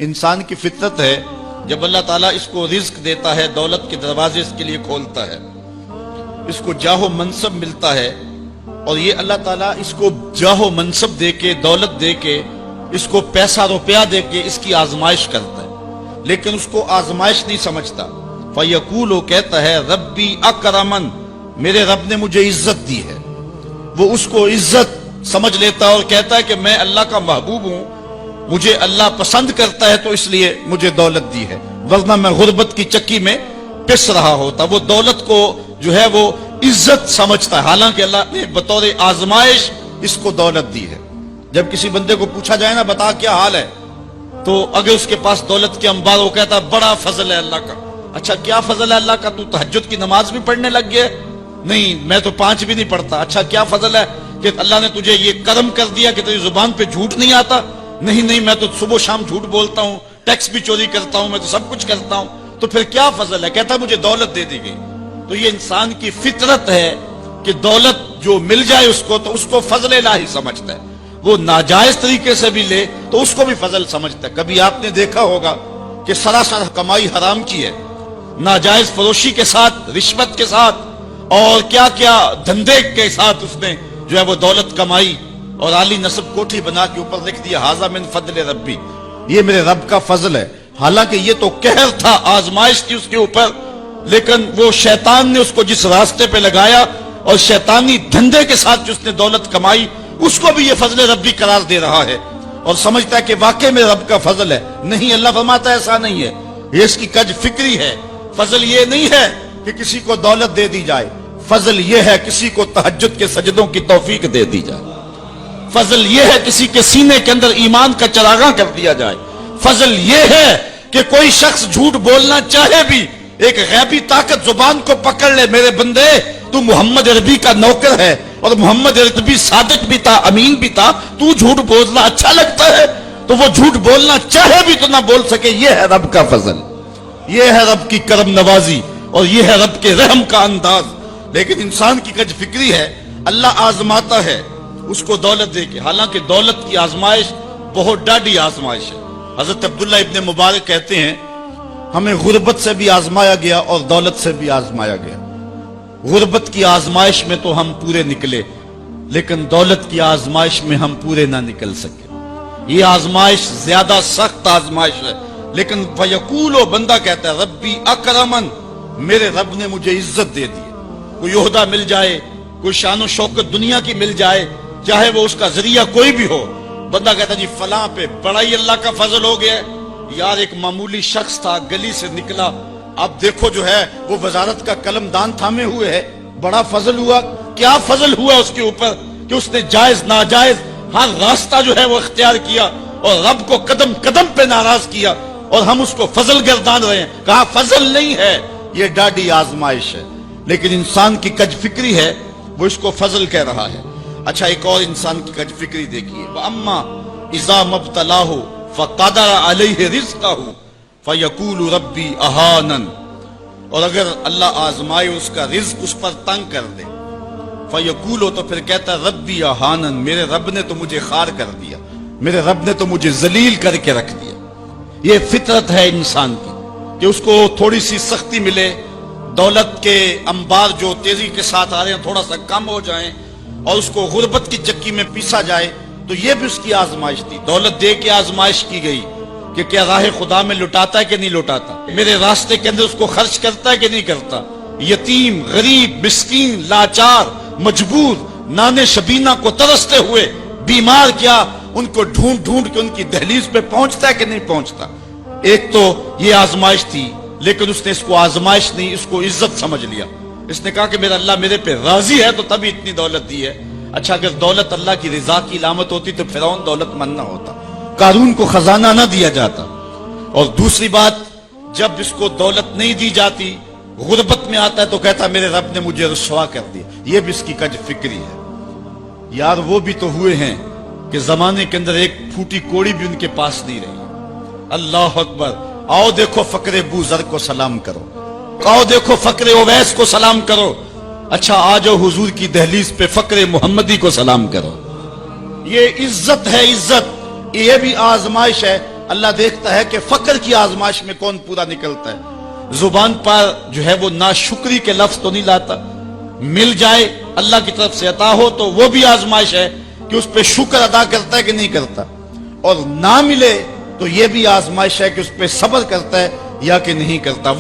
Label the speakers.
Speaker 1: انسان کی فطرت ہے، جب اللہ تعالیٰ اس کو رزق دیتا ہے، دولت کے دروازے اس کے لیے کھولتا ہے، اس کو جاہ و منصب ملتا ہے، اور یہ اللہ تعالیٰ اس کو جاہ و منصب دے کے، دولت دے کے، اس کو پیسہ روپیہ دے کے اس کی آزمائش کرتا ہے، لیکن اس کو آزمائش نہیں سمجھتا۔ فَيَقُولُ، وہ کہتا ہے ربی اکرمن، میرے رب نے مجھے عزت دی ہے، وہ اس کو عزت سمجھ لیتا ہے اور کہتا ہے کہ میں اللہ کا محبوب ہوں، مجھے اللہ پسند کرتا ہے تو اس لیے مجھے دولت دی ہے، ورنہ میں غربت کی چکی میں پس رہا ہوتا۔ وہ دولت کو جو ہے وہ عزت سمجھتا ہے، حالانکہ اللہ نے بطور آزمائش اس کو دولت دی ہے۔ جب کسی بندے کو پوچھا جائے نا بتا کیا حال ہے، تو اگر اس کے پاس دولت کے انبار، وہ کہتا ہے بڑا فضل ہے اللہ کا۔ اچھا کیا فضل ہے اللہ کا؟ تو تہجد کی نماز بھی پڑھنے لگ گیا؟ نہیں، میں تو 5 بھی نہیں پڑھتا۔ اچھا کیا فضل ہے کہ اللہ نے تجھے یہ کرم کر دیا کہ تیری زبان پہ جھوٹ نہیں آتا؟ نہیں، میں تو صبح و شام جھوٹ بولتا ہوں، ٹیکس بھی چوری کرتا ہوں، میں تو سب کچھ کرتا ہوں، تو پھر کیا فضل ہے؟ کہتا مجھے دولت دے دی گئی۔ تو یہ انسان کی فطرت ہے کہ دولت جو مل جائے اس کو تو اس کو فضل الہی سمجھتا ہے، وہ ناجائز طریقے سے بھی لے تو اس کو بھی فضل سمجھتا ہے۔ کبھی آپ نے دیکھا ہوگا کہ سراسر کمائی حرام کی ہے، ناجائز فروشی کے ساتھ، رشوت کے ساتھ، اور کیا کیا دھندے کے ساتھ اس نے جو ہے وہ دولت کمائی، اور عالی نصب کوٹھی بنا کے اوپر لکھ دیا ھذا من فضل ربی، یہ میرے رب کا فضل ہے۔ حالانکہ یہ تو قہر تھا، آزمائش تھی اس کے اوپر، لیکن وہ شیطان نے اس کو جس راستے پہ لگایا اور شیطانی دھندے کے ساتھ جو اس نے دولت کمائی، اس کو بھی یہ فضل ربی قرار دے رہا ہے اور سمجھتا ہے کہ واقعی میں رب کا فضل ہے۔ نہیں، اللہ فرماتا ہے ایسا نہیں ہے، یہ اس کی کج فکری ہے۔ فضل یہ نہیں ہے کہ کسی کو دولت دے دی جائے، فضل یہ ہے کسی کو تہجد کے سجدوں کی توفیق دے دی جائے، فضل یہ ہے کسی کے سینے کے اندر ایمان کا چراغاں کر دیا جائے، فضل یہ ہے کہ کوئی شخص جھوٹ بولنا چاہے بھی ایک غیبی طاقت زبان کو پکڑ لے، میرے بندے تو محمد عربی کا نوکر ہے اور محمد عربی صادق بھی تھا، امین بھی تھا، تو جھوٹ بولنا اچھا لگتا ہے، تو وہ جھوٹ بولنا چاہے بھی تو نہ بول سکے۔ یہ ہے رب کا فضل، یہ ہے رب کی کرم نوازی، اور یہ ہے رب کے رحم کا انداز۔ لیکن انسان کی کج فکری ہے، اللہ آزماتا ہے اس کو دولت دے کے، حالانکہ دولت کی آزمائش بہت ڈاڈی آزمائش ہے۔ حضرت عبداللہ ابن مبارک کہتے ہیں ہمیں غربت سے بھی آزمایا گیا اور دولت سے بھی آزمایا گیا۔ غربت کی آزمائش میں تو ہم پورے نکلے، لیکن دولت کی آزمائش میں ہم پورے نہ نکل سکے۔ یہ آزمائش زیادہ سخت آزمائش ہے، لیکن فیقول، بندہ کہتا ہے ربی اکرمن، میرے رب نے مجھے عزت دے دی، کوئی عہدہ مل جائے، کوئی شان و شوکت دنیا کی مل جائے، چاہے وہ اس کا ذریعہ کوئی بھی ہو، بندہ کہتا ہے جی فلاں پہ بڑا ہی اللہ کا فضل ہو گیا۔ یار ایک معمولی شخص تھا، گلی سے نکلا، اب دیکھو جو ہے وہ وزارت کا قلم دان تھامے ہوئے ہے، بڑا فضل ہوا۔ کیا فضل ہوا اس کے اوپر کہ اس نے جائز ناجائز ہر راستہ جو ہے وہ اختیار کیا اور رب کو قدم قدم پہ ناراض کیا، اور ہم اس کو فضل گردان رہے ہیں۔ کہا فضل نہیں ہے، یہ ڈاڈی آزمائش ہے۔ لیکن انسان کی کج فکری ہے، وہ اس کو فضل کہہ رہا ہے۔ اچھا ایک اور انسان کی کج فکری دیکھیے، وَأَمَّا إِذَا مَبْتَلَاهُ فَقَدَرَ عَلَيْهِ رِزْقَهُ فَيَقُولُ رَبِّي أَهَانَنِ، اور اگر اللہ آزمائے اس کا رزق اس پر تنگ کر دے، فَيَقُولُ، تو پھر کہتا ہے رَبِّي أَهَانَنِ، میرے رب نے تو مجھے خار کر دیا، میرے رب نے تو مجھے ذلیل کر کے رکھ دیا۔ یہ فطرت ہے انسان کی کہ اس کو تھوڑی سی سختی ملے، دولت کے انبار جو تیزی کے ساتھ آ رہے ہیں تھوڑا سا کم ہو جائیں، اور اس کو غربت کی چکی میں پیسا جائے، تو یہ بھی اس کی آزمائش تھی۔ دولت دے کے آزمائش کی گئی کہ کیا راہ خدا میں لٹاتا ہے کہ نہیں لٹاتا، میرے راستے کے اندر اس کو خرچ کرتا ہے کہ نہیں کرتا۔ یتیم، غریب، مسکین، لاچار، مجبور، نانے شبینہ کو ترستے ہوئے، بیمار، کیا ان کو ڈھونڈ ڈھونڈ کے ان کی دہلیز پہ پہنچتا ہے کہ نہیں پہنچتا۔ ایک تو یہ آزمائش تھی، لیکن اس نے اس کو آزمائش نہیں، اس کو عزت سمجھ لیا۔ اس نے کہا کہ میرا اللہ میرے پہ راضی ہے تو تبھی اتنی دولت دی ہے۔ اچھا اگر دولت اللہ کی رضا کی علامت ہوتی تو فرعون دولت مند نہ ہوتا، قارون کو خزانہ نہ دیا جاتا۔ اور دوسری بات، جب اس کو دولت نہیں دی جاتی، غربت میں آتا ہے تو کہتا میرے رب نے مجھے رسوا کر دیا۔ یہ بھی اس کی کج فکری ہے۔ یار وہ بھی تو ہوئے ہیں کہ زمانے کے اندر ایک پھوٹی کوڑی بھی ان کے پاس نہیں رہی۔ اللہ اکبر، آؤ دیکھو فقر ابو ذر کو سلام کرو، آؤ دیکھو فقر اویس کو سلام کرو، اچھا آ جاؤ حضور کی دہلیز پہ فقر محمدی کو سلام کرو۔ یہ عزت ہے، عزت، یہ بھی آزمائش ہے۔ اللہ دیکھتا ہے کہ فقر کی آزمائش میں کون پورا نکلتا ہے. زبان پر جو ہے وہ ناشکری کے لفظ تو نہیں لاتا. مل جائے اللہ کی طرف سے عطا ہو تو وہ بھی آزمائش ہے کہ اس پہ شکر ادا کرتا ہے کہ نہیں کرتا, اور نہ ملے تو یہ بھی آزمائش ہے کہ اس پہ صبر کرتا ہے یا کہ نہیں کرتا.